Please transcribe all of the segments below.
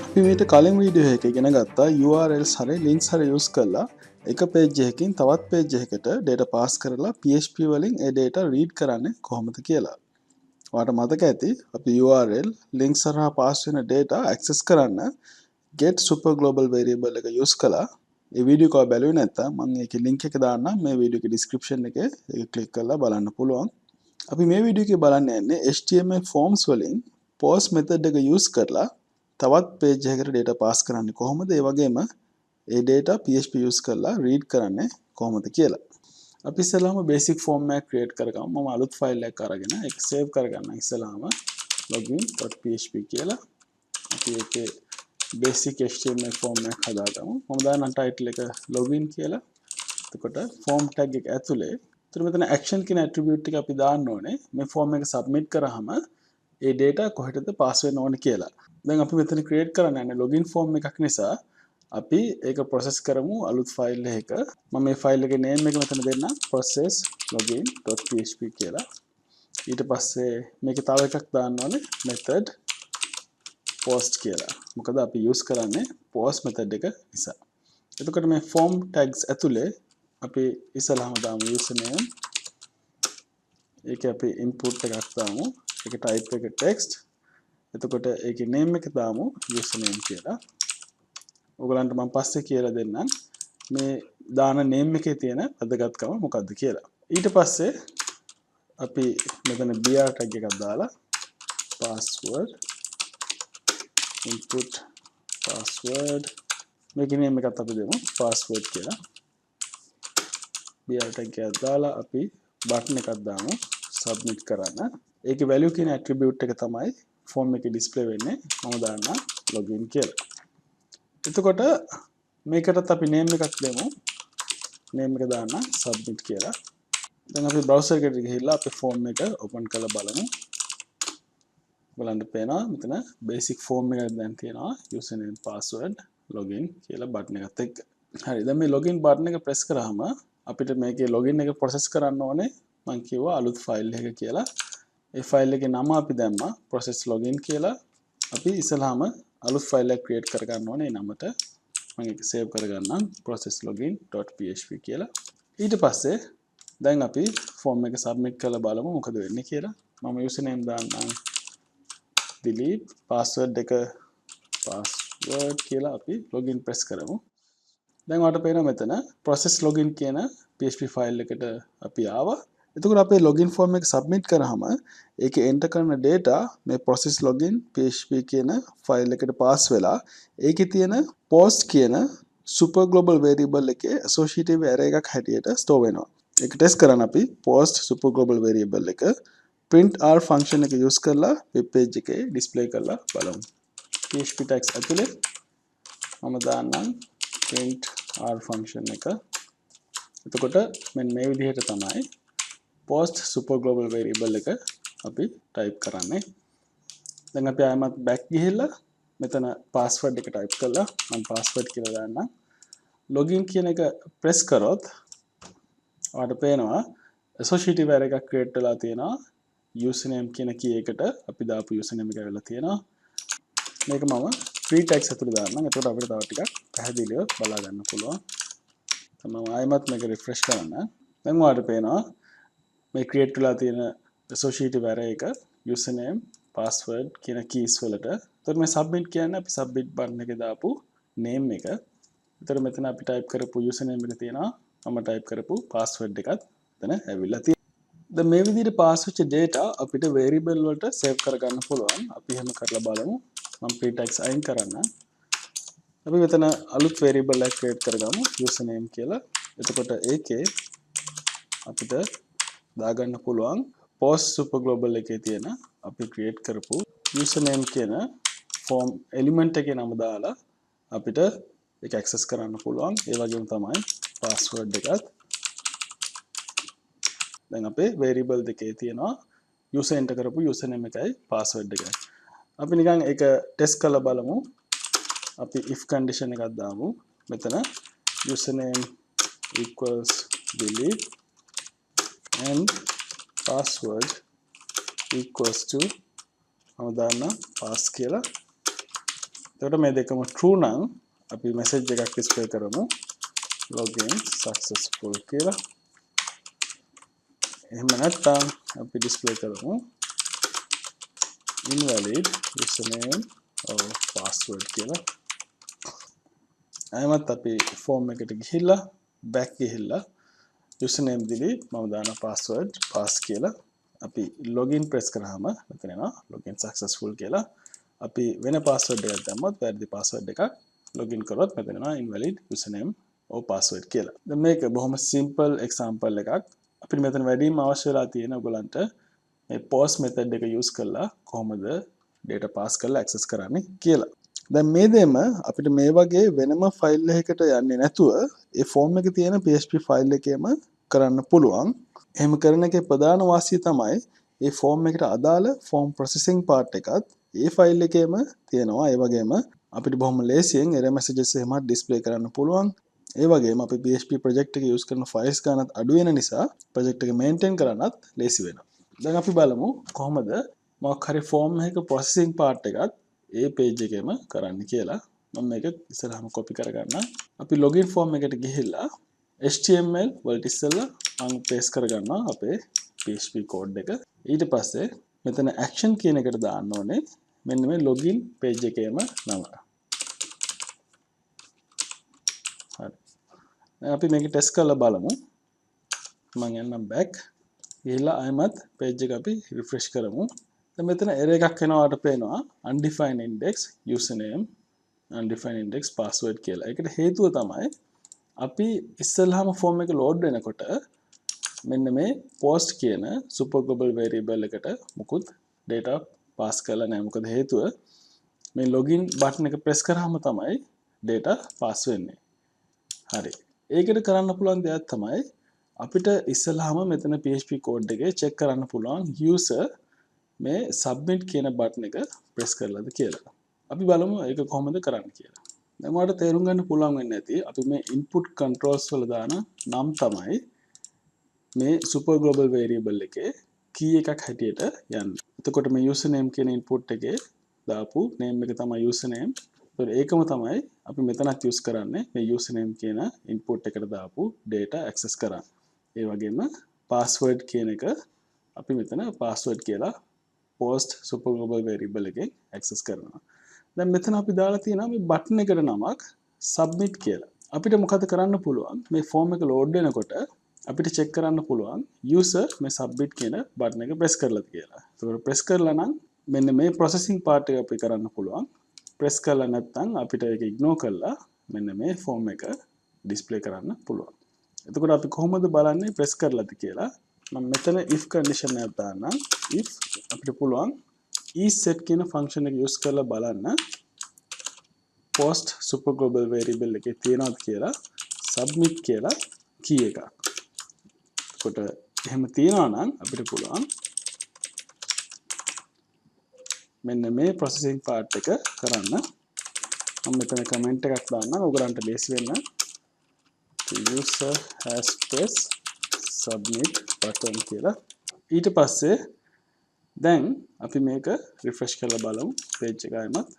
අපි මීට කලින් වීඩියෝ එක ඉගෙන ගත්තා URLs හරි links හරි use කරලා එක page එකකින් තවත් page එකකට data pass කරලා PHP වලින් ඒ data read කරන්නේ කොහොමද කියලා. ඔයාලට මතක ඇති අපි URL links හරහා pass වෙන data access කරන්න get super global variable එක use කළා. ඒ වීඩියෝ එක බැලුවේ නැත්නම් මම ඒකේ link එක දාන්නම් මේ වීඩියෝ එකේ description එකේ ඒක click කරලා බලන්න පුළුවන්. අපි මේ වීඩියෝ එකේ බලන්න යන්නේ HTML forms වලින් post method එක use කරලා තවත් page එකකට data pass කරන්නේ කොහොමද ඒ වගේම ඒ data PHP use කරලා read කරන්නේ කොහොමද කියලා. අපි ඉස්සෙල්ලාම basic form එකක් create කරගමු. මම අලුත් file එකක් අරගෙන ඒක save කරගන්න ඉස්සෙල්ලාම login.php කියලා අපි ඒකේ basic HTML form එකක් හදාගමු. මම දාන්නම් title එක login කියලා. එතකොට form tag එක ඇතුලේ එතන මෙතන action කියන attribute ටික අපි දාන්න ඕනේ. මේ form එක submit කරාම ඒ data කොහෙටද pass වෙන්න ඕනේ කියලා. දැන් අපි මෙතන create කරන්න යන්නේ login form එකක් නිසා අපි ඒක process කරමු අලුත් file එකක. මම මේ file එකේ name එක මෙතන දෙන්නම් process login.php කියලා. ඊට පස්සේ මේකේ තව එකක් දාන්න ඕනේ method post කියලා. මොකද අපි use කරන්නේ post method එක නිසා. එතකොට මේ form tags ඇතුලේ අපි ඉස්සරහම දාමු username. ඒකේ අපි input එකක් දාමු. ඒක type එක text. එතකොට ඒකේ name එක දාමු username කියලා. ඔයගලන්ට මම පස්සේ කියලා දෙන්නම් මේ දාන name එකේ තියෙන වැදගත්කම මොකක්ද කියලා. ඊට පස්සේ අපි මෙතන br tag එකක් දාලා password input password මේකේ name එකත් අපි දෙමු password කියලා. br tag එකක් දාලා අපි button එකක් දාමු submit කරන්න. ඒකේ value කියන attribute එක තමයි form එකේ display වෙන්නේ. මම දාන්නම් login කියලා. එතකොට මේකටත් අපි name එකක් දෙමු. name එක දාන්න submit කියලා. දැන් අපි browser එකට ගිහිල්ලා අපි form එක open කරලා බලමු. බලන්න පේනවා මෙතන basic form එකක් දැන් තියෙනවා username password login කියලා button එකත් එක්ක. හරි දැන් මේ login button එක press කරාම අපිට මේකේ login එක process කරන්න ඕනේ. මම කිව්වා අලුත් file එක කියලා. ඒ file එකේ නම අපි දැම්මා process login කියලා. අපි ඉස්සෙල්ලාම අලුත් file එකක් create කරගන්න ඕනේ ඒ නමට. මම ඒක save කරගන්නම් process login.php කියලා. ඊට පස්සේ දැන් අපි form එක submit කරලා බලමු මොකද වෙන්නේ කියලා. මම username දාන්නම් delete password එක password කියලා අපි login press කරමු. දැන් ඔයාලට පේනවා මෙතන process login කියන php file එකට අපි ආවා. එතකොට අපේ login form එක submit කරාම ඒකේ enter කරන data මේ process login php කියන file එකට pass වෙලා ඒකේ තියෙන post කියන super global variable එකේ associative array එකක් හැටියට store වෙනවා. ඒක test කරන්න අපි post super global variable එක print r function එක use කරලා web page එකේ display කරලා බලමු. php tags ඇතුලේ මම දාන්නම් print r function එක. එතකොට මෙන්න මේ විදිහට තමයි post super global variable එක අපි type කරන්නේ. දැන් අපි ආයමත් back ගිහිල්ලා මෙතන password එක type කරලා මම password කියලා දාන්නම්. login කියන එක press කරොත් ඔයාලට පේනවා associative array එකක් create වෙලා තියෙනවා. username කියන key එකට අපි දාපු username එක වෙලා තියෙනවා. මේක මම free tags ඇතුළේ දාන්නම්. එතකොට අපිට තව ටිකක් පැහැදිලිව බලා ගන්න පුළුවන්. මම ආයමත් මේක refresh කරන්න. දැන් ඔයාලට පේනවා මේ create වෙලා තියෙන associative array එක username password කියන keys වලට. එතකොට මේ submit කියන්නේ අපි submit button එකේ දාපු name එක. එතකොට මෙතන අපි type කරපු username එක තියෙනවා. මම type කරපු password එකත් එතන ඇවිල්ලා තියෙනවා. දැන් මේ විදිහට pass වෙච්ච data අපිට variable වලට save කරගන්න පුළුවන්. අපි එහෙම කරලා බලමු. මම pre tags අයින් කරන්න. අපි මෙතන අලුත් variable එකක් create කරගමු username කියලා. එතකොට ඒකේ අපිට දාගන්න පුළුවන් post super global එකේ තියෙන අපි create කරපු username කියන form element එකේ නම දාලා අපිට ඒක access කරන්න පුළුවන්. ඒ වගේම තමයි password එකත්. දැන් අපේ variable දෙකේ තියෙනවා user enter කරපු username එකයි password එකයි. අපි නිකන් ඒක test කරලා බලමු. අපි if condition එකක් දාමු. මෙතන username equals delete and password equals to මම දාන්න pass කියලා. එතකොට මේ දෙකම true නම් අපි message එකක් display කරමු login successful කියලා. එහෙම නැත්නම් අපි display කරමු invalid username or password කියලා. අයමත් අපි form එකට ගිහිල්ලා back ගිහිල්ලා username දීලි මම දාන password pass කියලා. අපි login press කරාම මෙතන එනවා login successful කියලා. අපි වෙන password එකක් දැම්මොත් වැරදි password එකක් login කරොත් මෙතන එනවා invalid username or password කියලා. දැන් මේක බොහොම simple example එකක්. අපිට මෙතන වැඩිම අවශ්‍ය වෙලා තියෙන ඔයගලන්ට මේ post method එක use කරලා කොහොමද data pass කරලා access කරන්නේ කියලා. දැන් මේ දෙම අපිට මේ වගේ වෙනම ෆයිල් එකකට යන්නේ නැතුව ඒ form එකේ තියෙන PHP ෆයිල් එකේම කරන්න පුළුවන්. එහෙම කරන එකේ ප්‍රධාන වාසිය තමයි ඒ form එකට අදාළ form processing part එකත් ඒ ෆයිල් එකේම තියෙනවා. ඒ වගේම අපිට බොහොම ලේසියෙන් error messages එහෙම display කරන්න පුළුවන්. ඒ වගේම අපි PHP project එක use කරන files ගන්නත් අඩු වෙන නිසා project එක maintain කරන්නත් ලේසි වෙනවා. දැන් අපි බලමු කොහොමද මොකක් හරි form එකක processing part එකත් ඒ page එකේම කරන්න කියලා. මම මේක ඉස්සරහම copy කරගන්නම්. අපි login form එකට ගිහිල්ලා HTML වලට ඉස්සෙල්ලා මම paste කරගන්නවා අපේ PHP code එක. ඊට පස්සේ මෙතන action කියන එකට දාන්න ඕනේ මෙන්න මේ login page එකේම නම. හරි. දැන් අපි මේක test කරලා බලමු. මම යන්නම් back. ගිහිල්ලා ආයෙමත් page එක අපි refresh කරමු. දැන් මෙතන error එකක් එනවාට පේනවා undefined index username undefined index password කියලා. ඒකට හේතුව තමයි අපි ඉස්සෙල්ලාම form එක load වෙනකොට මෙන්න මේ post කියන super global variable එකට මුකුත් data pass කරලා නැහැ. මොකද හේතුව මේ login button එක press කරාම තමයි data pass වෙන්නේ. හරි. ඒකට කරන්න පුළුවන් දෙයක් තමයි අපිට ඉස්සෙල්ලාම මෙතන PHP code එකේ check කරන්න පුළුවන් user මේ submit කියන button එක press කරලාද කියලා. අපි බලමු ඒක කොහොමද කරන්න කියලා. දැන් ඔයාලට තේරුම් ගන්න පුළුවන් වෙන්නේ නැති අපි මේ input controls වල දාන නම් තමයි මේ super global variable එකේ key එකක් හැටියට යන්නේ. එතකොට මේ username කියන input එකේ දාපු name එක තමයි username. ඒතකොට ඒකම තමයි අපි මෙතනත් use කරන්නේ මේ username කියන input එකට දාපු data access කරන්න. ඒ වගේම password කියන එක අපි මෙතන password කියලා post super global variable එකෙන් access කරනවා. දැන් මෙතන අපි දාලා තියෙනවා මේ button එකට නමක් submit කියලා. අපිට මොකද කරන්න පුළුවන් මේ form එක load වෙනකොට අපිට check කරන්න පුළුවන් user මේ submit කියන button එක press කරලාද කියලා. ඒකට press කරලා නම් මෙන්න මේ processing part එක අපි කරන්න පුළුවන්. press කරලා නැත්නම් අපිට ඒක ignore කරලා මෙන්න මේ form එක display කරන්න පුළුවන්. එතකොට අපි කොහොමද බලන්නේ press කරලාද කියලා? මම මෙතන if condition එකක් දාන්නම්. if අපිට පුළුවන් isSet කියන function එක use කරලා බලන්න post super global variable එකේ තියෙනවද කියලා submit කියලා key එකක්. එතකොට එහෙම තියෙනවා නම් අපිට පුළුවන් මෙන්න මේ processing part එක කරන්න. මම මෙතන comment එකක් දාන්නම් ඔයගලන්ට ලේසි වෙන්න. user has pressed submit button කියලා. ඊට පස්සේ දැන් අපි මේක refresh කරලා බලමු page එක ආයෙමත්.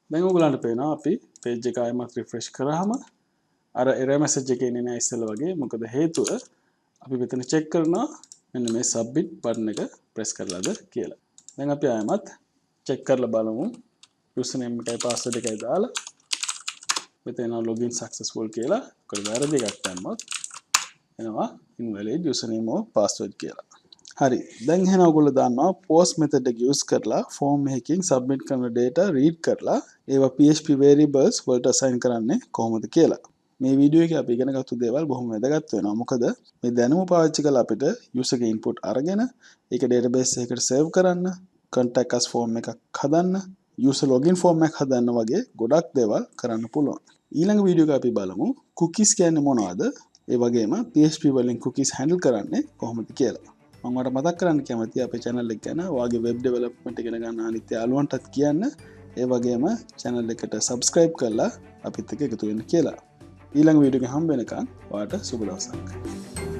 දැන් ඔයගලන්ට පේනවා අපි page එක ආයෙමත් refresh කරාම අර error message එක එන්නේ නැහැ ඉස්සෙල්ලා වගේ. මොකද හේතුව අපි මෙතන check කරනවා මෙන්න මේ submit button එක press කරලාද කියලා. දැන් අපි ආයෙමත් check කරලා බලමු username එකයි password එකයි දාලා මෙතන login successful කියලා. ඒක වැරදි එකක් දැම්මොත් එනවා invalid username or password කියලා. හරි. දැන් එහෙනම් ඔයගොල්ලෝ දන්නවා post method එක use කරලා form එකකින් submit කරන data read කරලා ඒවා PHP variables වලට assign කරන්නේ කොහොමද කියලා. මේ වීඩියෝ එකේ අපි ඉගෙන ගත්ත දේවල් බොහොම වැදගත් වෙනවා. මොකද මේ දැනුම පාවිච්චි කරලා අපිට user ගේ input අරගෙන ඒක database එකකට save කරන්න, contact us form එකක් හදන්න, user login form එකක් හදන්න වගේ ගොඩක් දේවල් කරන්න පුළුවන්. ඊළඟ වීඩියෝ එක අපි බලමු cookies කියන්නේ මොනවද? ඒ වගේම PHP වලින් cookies handle කරන්නේ කොහොමද කියලා. මම ඔයාලට මතක් කරන්න කැමතියි අපේ channel එක ගැන ඔයාගේ web development ඉගෙන ගන්න අනිත් යාළුවන්ටත් කියන්න. ඒ වගේම channel එකට subscribe කරලා අපිත් එක්ක එකතු වෙන්න කියලා. ඊළඟ වීඩියෝ එකේ හම්බ වෙනකන් ඔයාලට සුබ දවසක්.